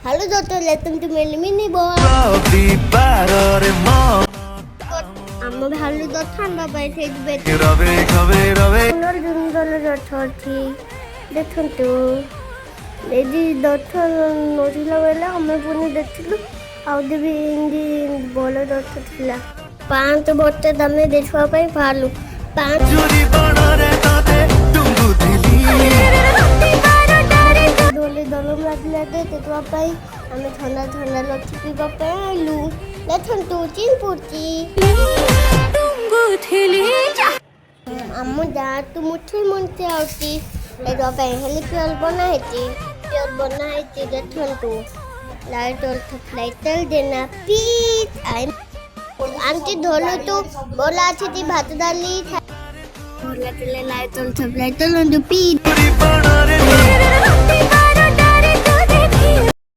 Halo Dr. Welcome to my mini boy. আমার ভালো তো ঠান্ডা পাই থাকবে ওনার জন্য অর্থী দেখন্তু লেডি ডক্টর নজিলা বেলা আমার বোনে দেখছিল ଆଉ ଦେବି ଏମିତି ଭଲ ଡକ୍ଟର ଥିଲା 5 ବର୍ଷ ଦାମେ ଦେଖିବା ପାଇଁ ଭାଲୁ 5 ଦୋଲେ ଦଲମ ଲାଗିଲା ଦେଖିବା ପାଇଁ ଆମେ ଥଣ୍ଡା ଥଣ୍ଡା ଲସି ପିଇବା ପାଇଁ ଆଇଲୁ ଦେଖନ୍ତୁ ଚିନ୍ ପଡୁଛି ଆମ ଗାଁଠୁ ମୁଠି ମୁଠି ଆଉଛି ଦେଖିବା ପାଇଁ ହେଲି ପିଅଲ ବନା ହେଇଛି ଦେଖନ୍ତୁ लाइट देना पीत आमची धोलो तो बोला ती भात डाली बोला तुला लाइट पीत